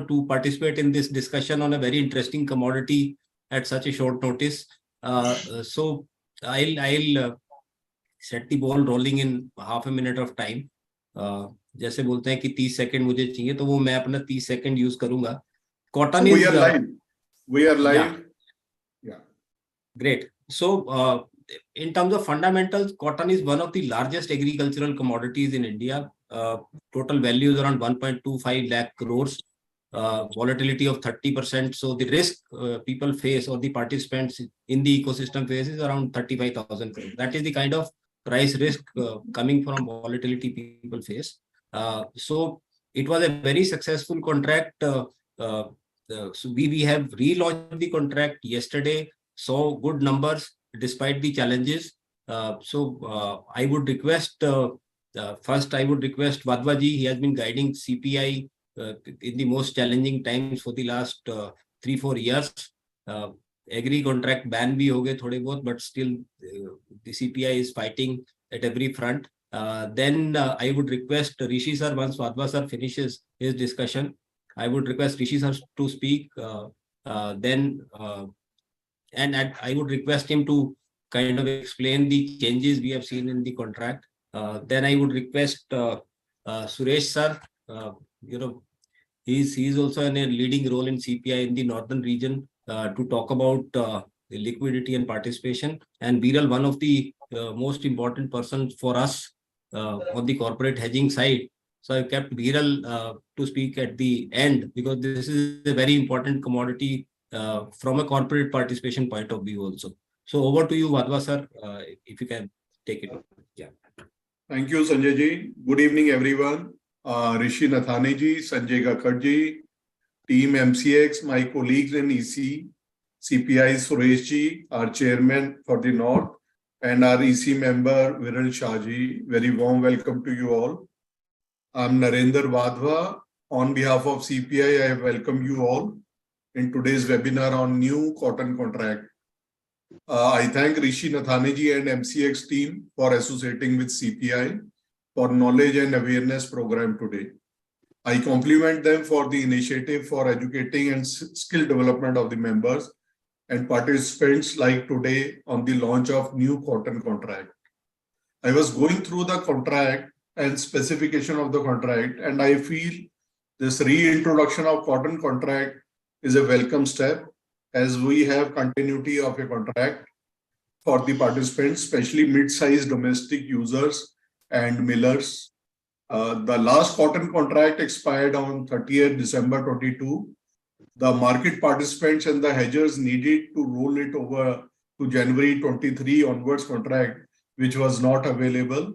to participate in this discussion on a very interesting commodity at such a short notice. So I'll set the ball rolling in half a minute of time. जैसे बोलते हैं कि 30 second मुझे चाहिए, तो वो मैं अपना 30 सेकंड यूज करूंगा. Cotton is we are live. Yeah. Great. So in terms of fundamentals, cotton is one of the largest agricultural commodities in India. Total value is around 1.25 lakh crores. Volatility of 30%. So the risk people face, or the participants in the ecosystem face, is around 35,000 crores. That is the kind of price risk coming from volatility people face. So it was a very successful contract. So we have relaunched the contract yesterday. Saw good numbers despite the challenges. So I would request first Vadvaji. He has been guiding CPI in the most challenging times for the last 3-4 years. Agri contract ban bhi ho gaye thode bahut, but still the CPI is fighting at every front. Then I would request Rishi sir, once Vadva sir finishes his discussion, I would request Rishi sir to speak. And I would request him to kind of explain the changes we have seen in the contract. Then I would request Suresh sir. He's also in a leading role in CPI in the northern region to talk about the liquidity and participation. And Viral, one of the most important persons for us on the corporate hedging side. So I kept Viral to speak at the end, because this is a very important commodity from a corporate participation point of view also. So over to you, Vadva sir, if you can take it. Yeah. Thank you, Sanjay ji. Good evening, everyone. Rishi Nathani ji, Sanjay Gakkar ji, team MCX, my colleagues in EC, CPI Suresh ji, our chairman for the North, and our EC member Viral Shah ji. Very warm welcome to you all. I'm Narendra Vadva. On behalf of CPI, I welcome you all in today's webinar on new cotton contract. I thank Rishi Nathani ji and MCX team for associating with CPI for knowledge and awareness program today. I compliment them for the initiative for educating and skill development of the members and participants like today on the launch of new cotton contract. I was going through the contract and specification of the contract, and I feel this reintroduction of cotton contract is a welcome step, as we have continuity of a contract for the participants, especially mid-sized domestic users and millers. The last cotton contract expired on 30th December 22. The market participants and the hedgers needed to roll it over to January 23 onwards contract, which was not available.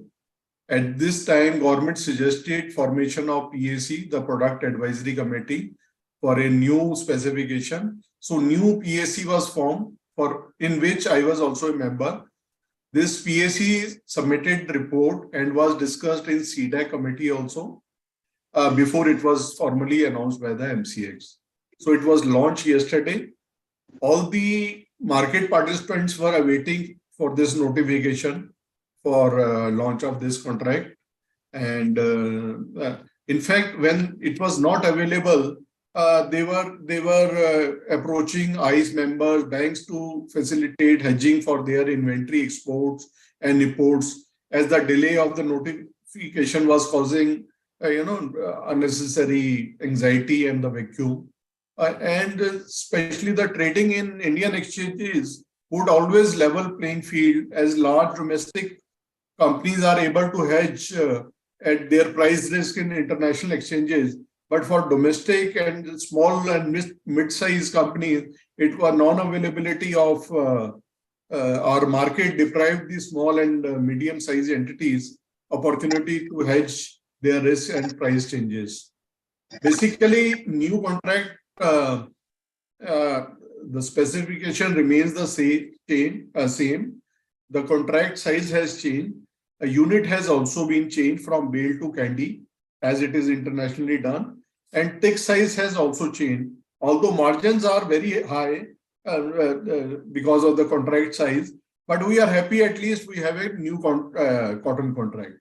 At this time, government suggested formation of PAC, the Product Advisory Committee, for a new specification. So new PAC was formed, in which I was also a member. This PAC submitted report and was discussed in CDAC committee also before it was formally announced by the MCX. So it was launched yesterday. All the market participants were awaiting for this notification for launch of this contract. And in fact, when it was not available, they were approaching ICE members, banks, to facilitate hedging for their inventory exports and imports, as the delay of the notification was causing unnecessary anxiety and the vacuum. And especially the trading in Indian exchanges would always level playing field, as large domestic companies are able to hedge at their price risk in international exchanges. But for domestic and small and mid-sized companies, it was non-availability of our market deprived the small and medium-sized entities opportunity to hedge their risk and price changes. Basically, new contract, the specification remains the same. The contract size has changed. A unit has also been changed from bale to candy, as it is internationally done. And tick size has also changed. Although margins are very high because of the contract size, but we are happy at least we have a new cotton contract.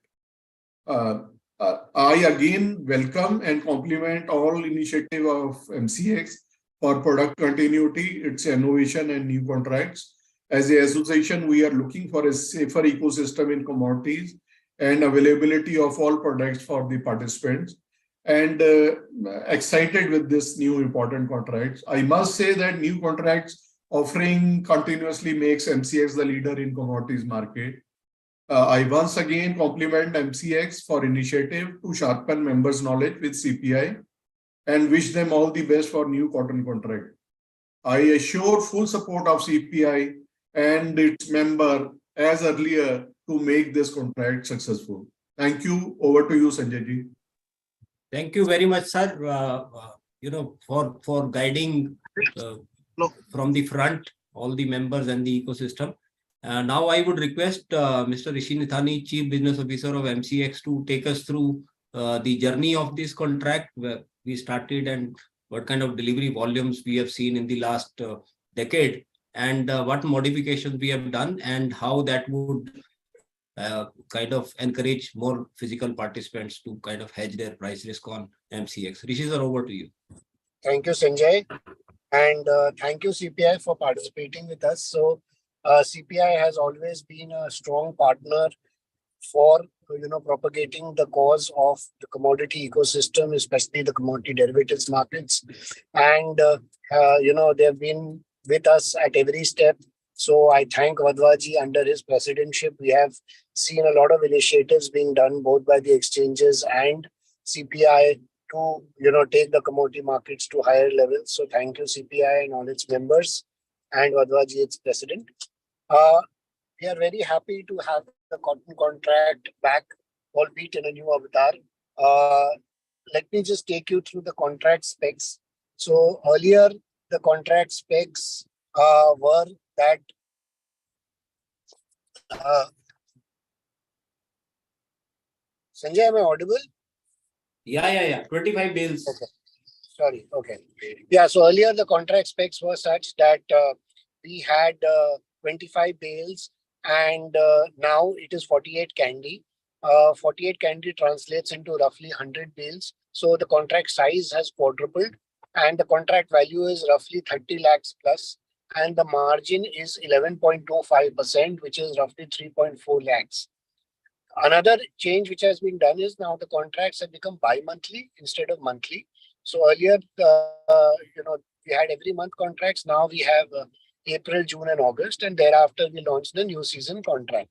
I again welcome and compliment all initiative of MCX for product continuity, its innovation and new contracts. As an association, we are looking for a safer ecosystem in commodities and availability of all products for the participants, and excited with this new important contracts. I must say that new contracts offering continuously makes MCX the leader in commodities market. I once again compliment MCX for initiative to sharpen members' knowledge with CPI and wish them all the best for new cotton contract. I assure full support of CPI and its member as earlier to make this contract successful. Thank you. Over to you, Sanjay ji. Thank you very much, sir. For guiding from the front all the members and the ecosystem. Now I would request Mr. Rishi Nithani, Chief Business Officer of MCX, to take us through the journey of this contract, where we started and what kind of delivery volumes we have seen in the last decade, and what modifications we have done, and how that would kind of encourage more physical participants to kind of hedge their price risk on MCX. Rishi sir, over to you. Thank you, Sanjay. And thank you, CPI, for participating with us. So CPI has always been a strong partner for propagating the cause of the commodity ecosystem, especially the commodity derivatives markets. And they've been with us at every step. So I thank Vadwaji. Under his presidency, we have seen a lot of initiatives being done both by the exchanges and CPI to take the commodity markets to higher levels. So thank you, CPI and all its members, and Vadwaji, its president. We are very happy to have the cotton contract back, albeit in a new avatar. Let me just take you through the contract specs. So earlier, the contract specs were that Sanjay, am I audible? Yeah. 25 bales. Okay. Sorry. Okay. Yeah. So earlier the contract specs were such that we had 25 bales, and now it is 48 candy. 48 candy translates into roughly 100 bales. So the contract size has quadrupled, and the contract value is roughly 30 lakhs plus, and the margin is 11.25%, which is roughly 3.4 lakhs. Another change which has been done is now the contracts have become bi-monthly instead of monthly. So earlier, we had every month contracts. Now we have April, June, and August, and thereafter we launched the new season contract.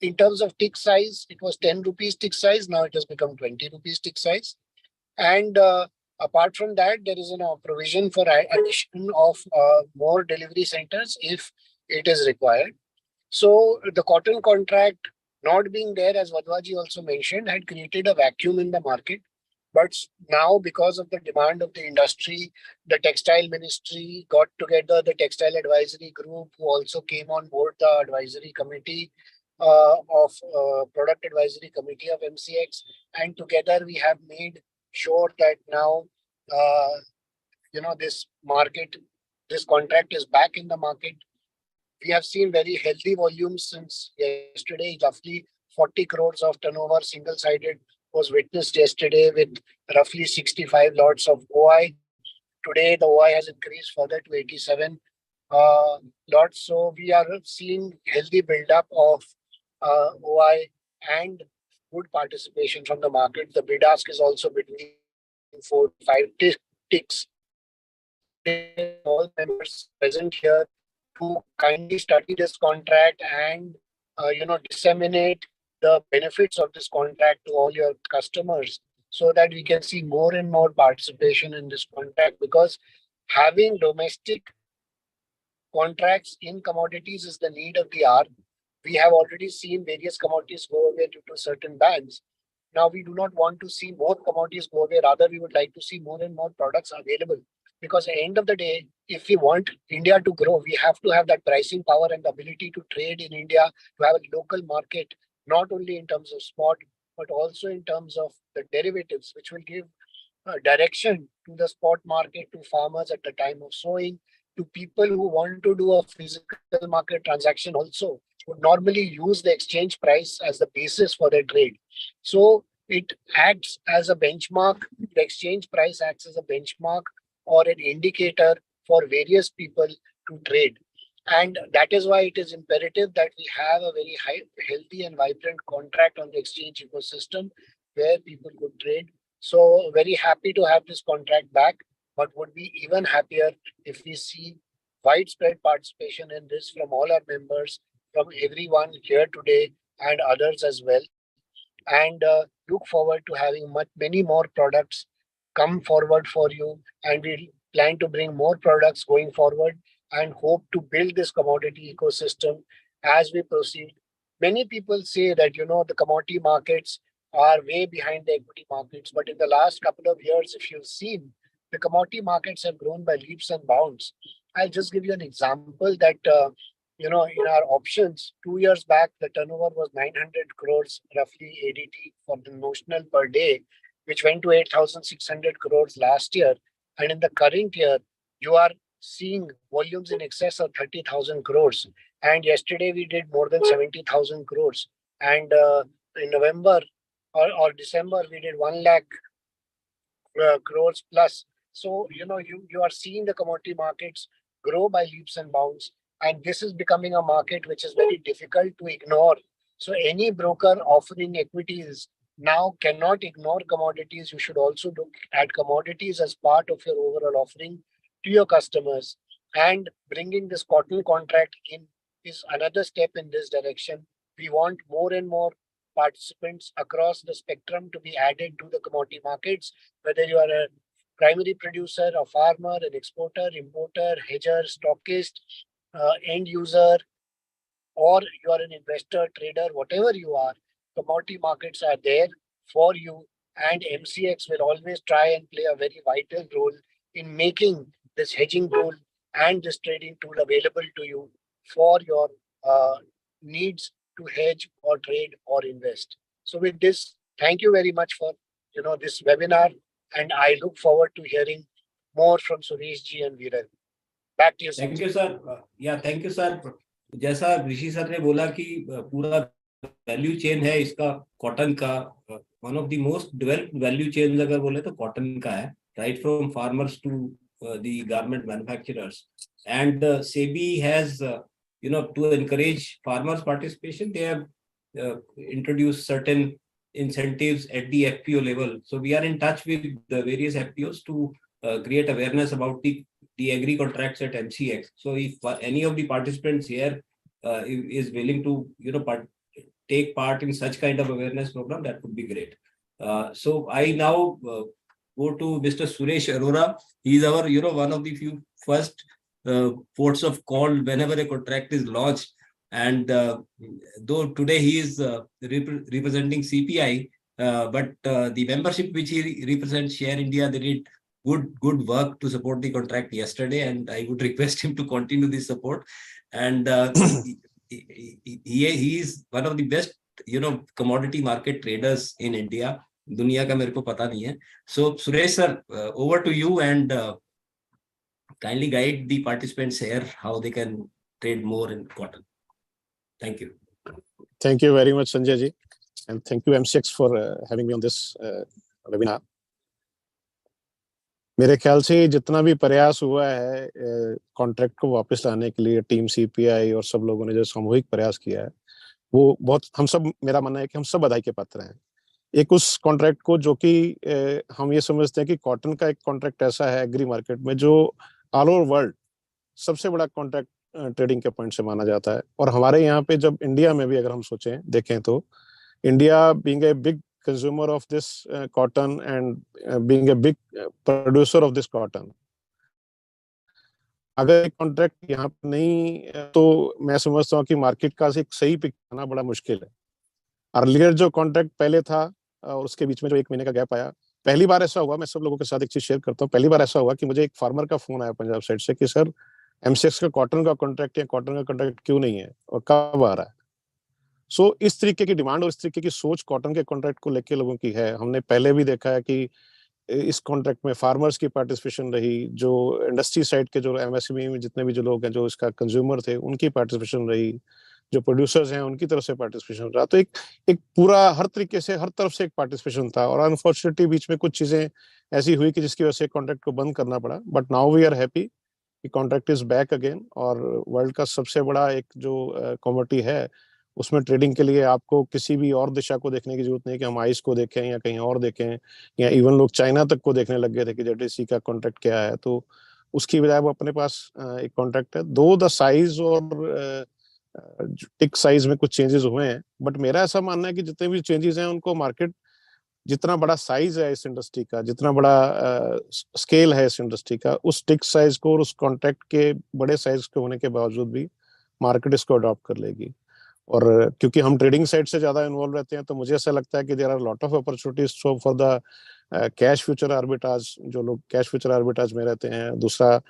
In terms of tick size, it was 10 rupees tick size. Now it has become 20 rupees tick size. And apart from that, there is a provision for addition of more delivery centers if it is required. So the cotton contract not being there, as Vadwaji also mentioned, had created a vacuum in the market. But now, because of the demand of the industry, the textile ministry got together the textile advisory group, who also came on board the advisory committee of product advisory committee of MCX. And together we have made sure that now, this contract is back in the market. We have seen very healthy volumes since yesterday. Roughly 40 crores of turnover, single-sided, was witnessed yesterday with roughly 65 lots of OI. Today, the OI has increased further to 87 lots. So we are seeing healthy build-up of OI and good participation from the market. The bid ask is also between 4 to 5 ticks. All members present here to kindly study this contract and disseminate the benefits of this contract to all your customers, so that we can see more and more participation in this contract, because having domestic contracts in commodities is the need of the hour. We have already seen various commodities go away due to certain bans. Now we do not want to see more commodities go away. Rather, we would like to see more and more products available. Because at the end of the day, if we want India to grow, we have to have that pricing power and the ability to trade in India, to have a local market, not only in terms of spot, but also in terms of the derivatives, which will give direction to the spot market, to farmers at the time of sowing, to people who want to do a physical market transaction also. would normally use the exchange price as the basis for their trade. So it acts as a benchmark. The exchange price acts as a benchmark or an indicator for various people to trade. And that is why it is imperative that we have a very healthy and vibrant contract on the exchange ecosystem where people could trade. So very happy to have this contract back, but would be even happier if we see widespread participation in this from all our members, from everyone here today and others as well. And look forward to having many more products come forward for you. And we plan to bring more products going forward and hope to build this commodity ecosystem as we proceed. Many people say that, the commodity markets are way behind the equity markets. But in the last couple of years, if you've seen, the commodity markets have grown by leaps and bounds. I'll just give you an example that in our options, 2 years back, the turnover was 900 crores, roughly ADT for the notional per day, which went to 8,600 crores last year. And in the current year, you are seeing volumes in excess of 30,000 crores. And yesterday, we did more than 70,000 crores. And in November or December, we did 1 lakh crores plus. So, you are seeing the commodity markets grow by leaps and bounds. And this is becoming a market which is very difficult to ignore. So any broker offering equities now cannot ignore commodities. You should also look at commodities as part of your overall offering to your customers. And bringing this cotton contract in is another step in this direction. We want more and more participants across the spectrum to be added to the commodity markets, whether you are a primary producer, a farmer, an exporter, importer, hedger, stockist, end user, or you are an investor, trader, whatever you are, commodity markets are there for you. And MCX will always try and play a very vital role in making this hedging tool and this trading tool available to you for your needs to hedge or trade or invest. So with this, thank you very much for this webinar, and I look forward to hearing more from Suresh ji and Viral. Back to you, Thank you, sir. Yeah, thank you, sir. जैसा ऋषि sir ने बोला कि पूरा value chain है इसका cotton का, one of the most developed value chain अगर बोले तो कॉटन का है, right from farmers to the garment manufacturers. And SEBI has to encourage farmers participation, they have introduced certain incentives at the FPO level. So we are in touch with the various FPOs to create awareness about the agri contracts at MCX. So if any of the participants here is willing to take part in such kind of awareness program, that would be great. So I now go to Mr. Suresh Arora. He is our one of the few first ports of call whenever a contract is launched. And though today he is representing CPI, but the membership which he represents, Share India, they did good work to support the contract yesterday, and I would request him to continue this support. And he is one of the best commodity market traders in India. दुनिया का मेरे को पता नहीं है. So Suresh sir, over to you, and kindly guide the participants here how they can trade more in cotton. Thank you. Thank you very much, Sanjay ji, and thank you MCX for having me on this webinar. मेरे ख्याल से जितना भी प्रयास हुआ है contract को वापस लाने के लिए, टीम सीपीआई और सब लोगों ने जो सामूहिक प्रयास किया है, वो बहुत, हम सब, मेरा मानना है कि हम सब बधाई के पात्र हैं. एक उस कॉन्ट्रैक्ट को जो कि हम ये समझते हैं कि कॉटन का एक कॉन्ट्रैक्ट ऐसा है एग्री मार्केट में जो ऑल ओवर वर्ल्ड सबसे बड़ा कॉन्ट्रैक्ट ट्रेडिंग के पॉइंट से माना जाता है. और हमारे यहाँ पे जब इंडिया में भी अगर हम सोचें देखें तो India being a big consumer of this cotton and being a big producer of this cotton, अगर एक कॉन्ट्रैक्ट यहाँ पे नहीं तो मैं समझता हूँ कि मार्केट का एक सही पिक आना बड़ा मुश्किल है. अर्लियर जो कॉन्ट्रैक्ट पहले था और उसके बीच में जो 1 महीने का गैप आया, पहली बार ऐसा हुआ, मैं सब लोगों के साथ एक चीज शेयर करता हूँ, पहली बार ऐसा हुआ कि मुझे एक फार्मर का फोन आया पंजाब साइड से कि सर एमसीएक्स का कॉटन का कॉन्ट्रैक्ट या कॉटन का कॉन्ट्रैक्ट क्यों नहीं है और कब आ रहा है. सो इस तरीके की डिमांड और इस तरीके की सोच कॉटन के कॉन्ट्रैक्ट को लेके लोगों की है. हमने पहले भी देखा है कि इस कॉन्ट्रैक्ट में फार्मर्स की पार्टिसिपेशन रही, जो इंडस्ट्री साइड के जो एमएसएमई में जितने भी जो लोग हैं जो इसका कंज्यूमर थे उनकी पार्टिसिपेशन रही, जो प्रोड्यूसर्स हैं उनकी तरफ से पार्टिसिपेशन रहा। तो एक पूरा हर तरीके से हर तरफ से एक पार्टिसिपेशन था। और अनफॉर्चुनेटली बीच में कुछ चीजें ऐसी हुई कि जिसकी वजह से कॉन्ट्रैक्ट को बंद करना पड़ा। But now we are happy कि कॉन्ट्रैक्ट इज बैक अगेन। और वर्ल्ड का सबसे बड़ा एक जो कमोडिटी है उसमें ट्रेडिंग के लिए आपको किसी भी और दिशा को देखने की जरूरत नहीं कि हम आइस को देखें या कहीं और देखें, या इवन लोग चाइना तक को देखने लग गए थे कि जेटीसी का कॉन्ट्रैक्ट क्या है। तो उसकी बजाय वो अपने पास एक कॉन्ट्रैक्ट है। दो द साइज और टिक साइज में कुछ चेंजेस हुए हैं, बट मेरा ऐसा मानना है कि जितने भी चेंजेस हैं उनको मार्केट, जितना बड़ा साइज है इस इंडस्ट्री का, जितना बड़ा स्केल है इस इंडस्ट्री का, उस टिक साइज को और उस कॉन्ट्रैक्ट के बड़े साइज के होने के बावजूद भी मार्केट इसको अडॉप्ट कर लेगी। और क्योंकि हम ट्रेडिंग साइड से ज्यादा इन्वॉल्व रहते हैं तो मुझे ऐसा लगता है कि there are lot of opportunities for the cash future arbitrage, जो लोग कैश फ्यूचर आर्बिट्राज में रहते हैं। दूसरा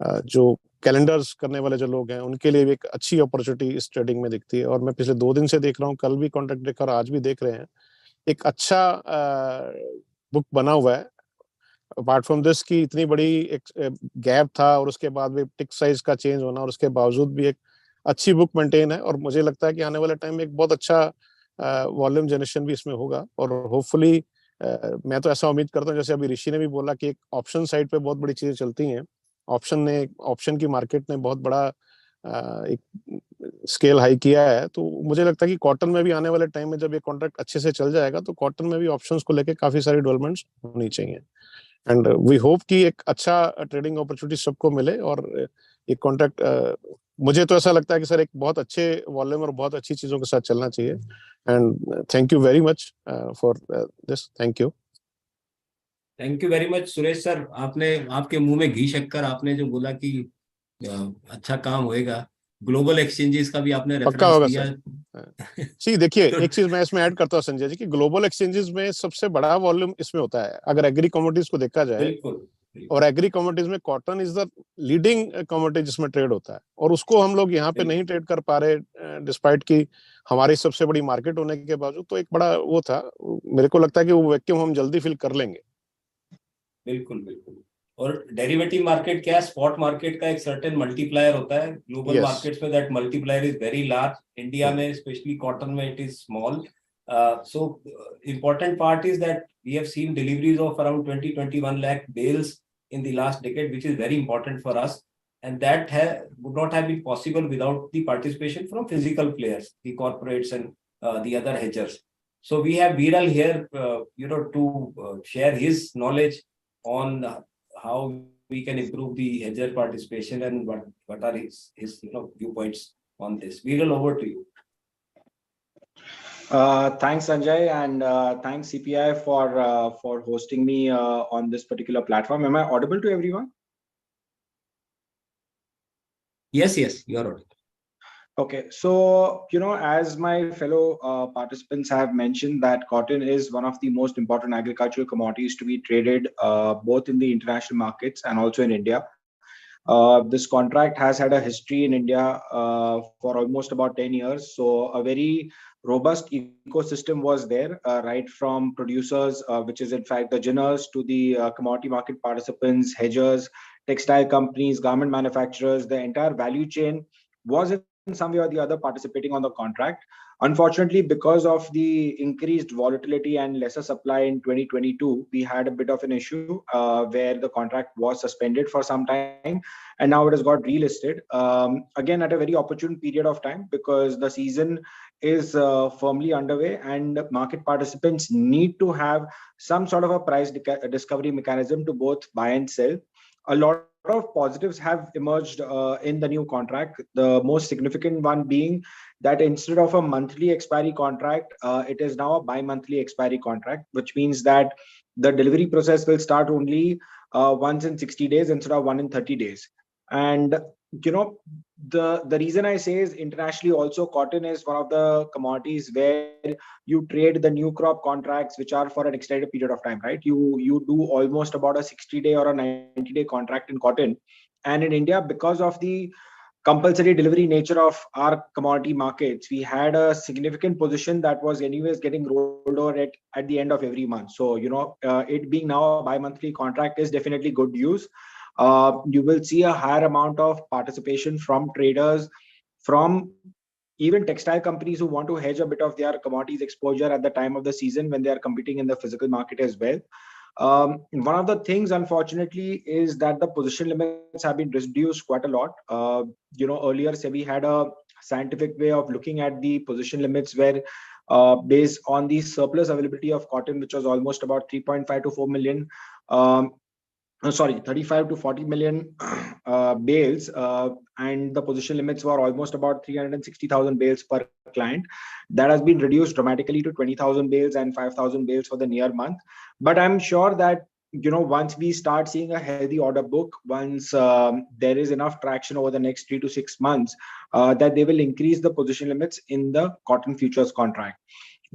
जो कैलेंडर्स करने वाले जो लोग हैं उनके लिए भी एक अच्छी अपॉर्चुनिटी इस ट्रेडिंग में दिखती है। और मैं पिछले 2 दिन से देख रहा हूँ, कल भी कॉन्ट्रैक्ट देखा और आज भी देख रहे हैं, एक अच्छा बुक बना हुआ है। अपार्ट फ्रॉम दिस की इतनी बड़ी एक गैप था और उसके बाद भी टिक साइज का चेंज होना, और उसके बावजूद भी एक अच्छी बुक मेंटेन है। और मुझे लगता है कि आने वाले टाइम में एक बहुत अच्छा वॉल्यूम जनरेशन भी इसमें होगा। और होपफुली मैं तो ऐसा उम्मीद करता हूँ, जैसे अभी ऋषि ने भी बोला कि एक ऑप्शन साइड पे बहुत बड़ी चीजें चलती हैं। ऑप्शन की मार्केट ने बहुत बड़ा एक स्केल हाई किया है। तो मुझे लगता है कि कॉटन में भी आने वाले टाइम में जब ये कॉन्ट्रैक्ट अच्छे से चल जाएगा तो कॉटन में भी ऑप्शंस को लेके काफी सारी डेवलपमेंट्स होनी चाहिए। एंड वी होप कि एक अच्छा ट्रेडिंग अपॉर्चुनिटी सबको मिले। और एक कॉन्ट्रैक्ट मुझे तो ऐसा लगता है कि सर एक बहुत अच्छे वॉल्यूम और बहुत अच्छी चीजों के साथ चलना चाहिए। And thank you very much for this. Thank you. Thank you very much Suresh sir. आपने, आपके मुंह में घी शक्कर, आपने जो बोला कि अच्छा काम होएगा। ग्लोबल एक्सचेंजेस का भी आपने पक्का रेफरेंस होगा दिया। सर। जी देखिए, तो एक चीज मैं इसमें ऐड करता हूँ संजय जी, कि ग्लोबल एक्सचेंजेस में सबसे बड़ा वॉल्यूम इसमें होता है अगर एग्री कमोडिटीज को देखा जाए। बिल्कुल और एग्री कमोडिटीज में cotton is the leading commodity जिसमें ट्रेड होता है, और उसको हम लोग यहाँ पे नहीं ट्रेड कर पा रहे डिस्पाइट की हमारी सबसे बड़ी मार्केट होने के बावजूद। तो एक बड़ा वो था, मेरे को लगता है कि वो वैक्यूम हम जल्दी फिल कर लेंगे। बिल्कुल बिल्कुल। और डेरिवेटिव मार्केट क्या है, स्पॉट मार्केट का एक सर्टेन मल्टीप्लायर होता है। Global yes. मार्केट्स में that multiplier is very large. India में स्पेशली कॉटन में it is small. So important part is that we have seen deliveries of around 20-21 lakh bales in the last decade, which is very important for us, and that would not have been possible without the participation from physical players, the corporates and the other hedgers. So we have Viral here, to share his knowledge on how we can improve the hedger participation and what are his viewpoints on this. Viral, over to you. Thanks, Sanjay, and thanks CPI for hosting me on this particular platform. Am I audible to everyone? Yes, you are audible. Okay, so as my fellow participants have mentioned, that cotton is one of the most important agricultural commodities to be traded both in the international markets and also in India. This contract has had a history in India for almost about 10 years. So a very robust ecosystem was there, right from producers, which is in fact the ginners, to the commodity market participants, hedgers, textile companies, garment manufacturers. The entire value chain was in some way or the other participating on the contract. Unfortunately, because of the increased volatility and lesser supply in 2022, we had a bit of an issue where the contract was suspended for some time, and now it has got relisted again at a very opportune period of time, because the season is firmly underway and market participants need to have some sort of a price discovery mechanism to both buy and sell. A lot of positives have emerged in the new contract. The most significant one being that instead of a monthly expiry contract, it is now a bi-monthly expiry contract, which means that the delivery process will start only once in 60 days instead of one in 30 days. And the reason I say is, internationally also cotton is one of the commodities where you trade the new crop contracts, which are for an extended period of time, right? You do almost about a 60-day or a 90-day contract in cotton. And in India, because of the compulsory delivery nature of our commodity markets, we had a significant position that was anyways getting rolled over at the end of every month. So it being now a bi-monthly contract is definitely good news. You will see a higher amount of participation from traders, from even textile companies who want to hedge a bit of their commodities exposure at the time of the season when they are competing in the physical market as well. One of the things, unfortunately, is that the position limits have been reduced quite a lot. Earlier SEBI had a scientific way of looking at the position limits where based on the surplus availability of cotton, which was almost about 3.5 to 4 million, 35 to 40 million bales, and the position limits were almost about 360,000 bales per client. That has been reduced dramatically to 20,000 bales and 5,000 bales for the near month. But I'm sure that once we start seeing a healthy order book, once there is enough traction over the next 3 to 6 months, that they will increase the position limits in the cotton futures contract.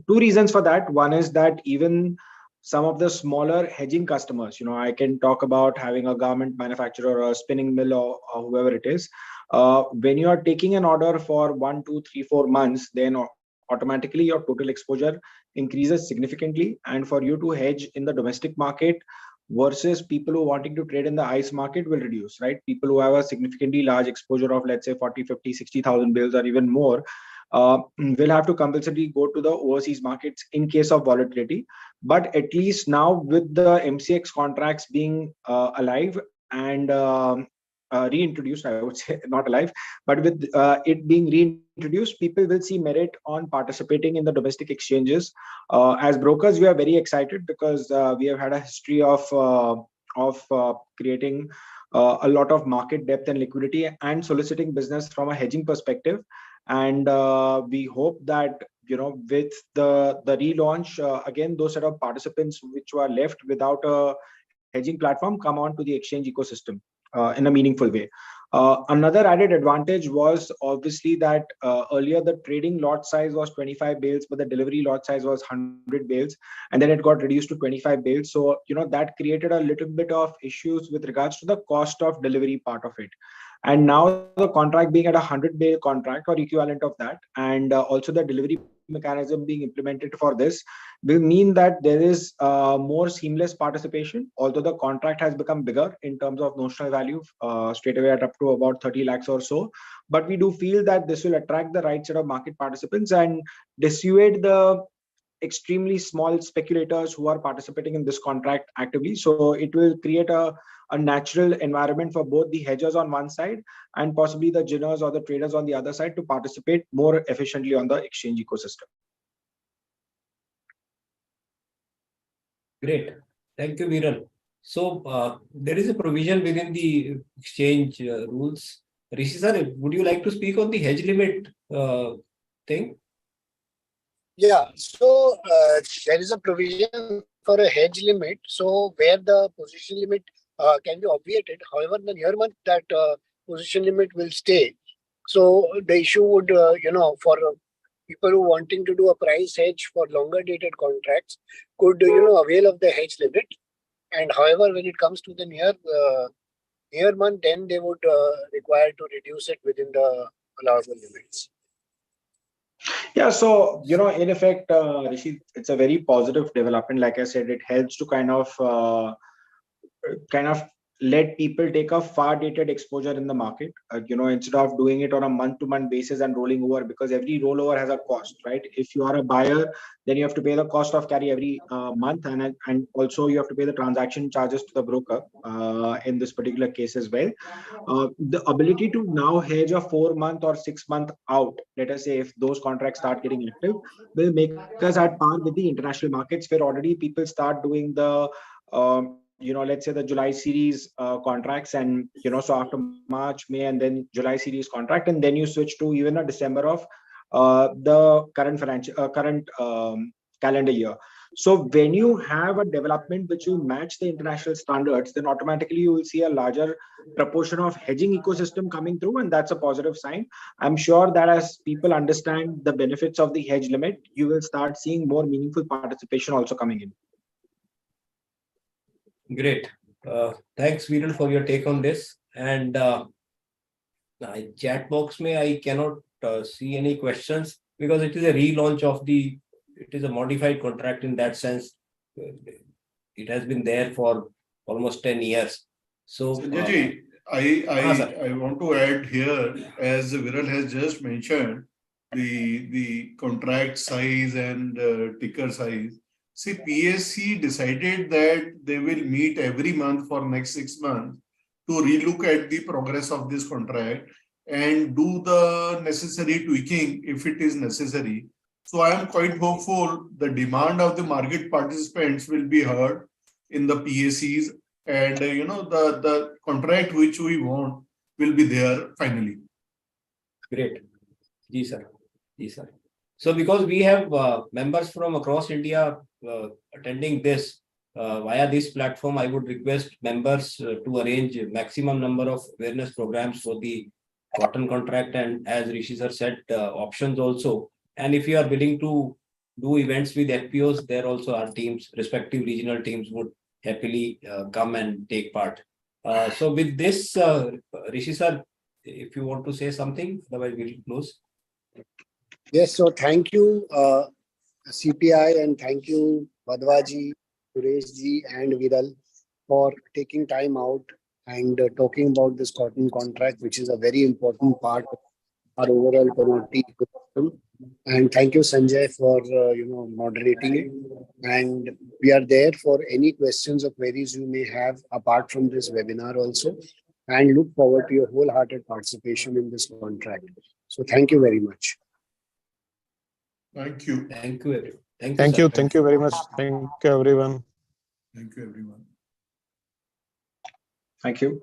Two reasons for that. One is that even some of the smaller hedging customers, I can talk about having a garment manufacturer or a spinning mill or whoever it is. When you are taking an order for 1, 2, 3, 4 months, then automatically your total exposure increases significantly. And for you to hedge in the domestic market versus people who are wanting to trade in the ICE market will reduce, right? People who have a significantly large exposure of, let's say, 40, 50, 60,000 bills or even more, will have to compulsorily go to the overseas markets in case of volatility. But at least now with the MCX contracts being alive and reintroduced, I would say, not alive, but with it being reintroduced, people will see merit on participating in the domestic exchanges. As brokers, we are very excited because we have had a history of creating a lot of market depth and liquidity and soliciting business from a hedging perspective. And we hope that with the relaunch, again, those set of participants which were left without a hedging platform come on to the exchange ecosystem in a meaningful way. Another added advantage was obviously that earlier the trading lot size was 25 bales, but the delivery lot size was 100 bales, and then it got reduced to 25 bales. So that created a little bit of issues with regards to the cost of delivery part of it. And now the contract being at 100 bale contract or equivalent of that, and also the delivery mechanism being implemented for this will mean that there is more seamless participation. Although the contract has become bigger in terms of notional value, straight away at up to about 30 lakhs or so, but we do feel that this will attract the right set of market participants and dissuade the extremely small speculators who are participating in this contract actively. So it will create a natural environment for both the hedgers on one side and possibly the ginners or the traders on the other side to participate more efficiently on the exchange ecosystem. Great. Thank you, Viral. So there is a provision within the exchange rules. Rishi sir, would you like to speak on the hedge limit thing? Yeah, so there is a provision for a hedge limit. So where the position limit can be obviated, however, the near month that position limit will stay. So the issue would, for people who wanting to do a price hedge for longer dated contracts could, avail of the hedge limit. And however, when it comes to the near month, then they would require to reduce it within the allowable limits. Yeah, so in effect, Rishi, it's a very positive development. Like I said, it helps to kind of let people take a far dated exposure in the market, instead of doing it on a month-to-month basis and rolling over, because every rollover has a cost, right? If you are a buyer, then you have to pay the cost of carry every month, and also you have to pay the transaction charges to the broker in this particular case as well. The ability to now hedge a 4-month or 6-month out, let us say if those contracts start getting active, will make us at par with the international markets where already people start doing the let's say the July series contracts, and so after March, May, and then July series contract, and then you switch to even a December of the current calendar year. So when you have a development which will match the international standards, then automatically you will see a larger proportion of hedging ecosystem coming through, and that's a positive sign. I'm sure that as people understand the benefits of the hedge limit, you will start seeing more meaningful participation also coming in. Great. Thanks, Viral, for your take on this. And chat box mein I cannot see any questions because it is a relaunch of it is a modified contract in that sense. It has been there for almost 10 years. So, Sanjay ji, I want to add here, as Viral has just mentioned, the contract size and ticker size. See, PSC decided that they will meet every month for next 6 months to relook at the progress of this contract and do the necessary tweaking if it is necessary. So I am quite hopeful the demand of the market participants will be heard in the PSCs, and the contract which we want will be there finally. Great. Ji, sir. Ji, sir. So because we have members from across India attending this via this platform, I would request members to arrange a maximum number of awareness programs for the cotton contract, and as Rishi sir said, options also. And if you are willing to do events with FPOs, there also our teams, respective regional teams, would happily come and take part. So with this, Rishi sir, if you want to say something, otherwise we'll close. Yes, so thank you, CPI, and thank you, Vadvaji, Sureshji, and Viral for taking time out and talking about this cotton contract, which is a very important part of our overall commodity ecosystem. And thank you, Sanjay, for moderating it. And we are there for any questions or queries you may have apart from this webinar also, and look forward to your wholehearted participation in this contract. So thank you very much. Thank you. Thank you, everyone. Thank sir. you. Thank you very much. Thank you, everyone. Thank you, everyone. Thank you.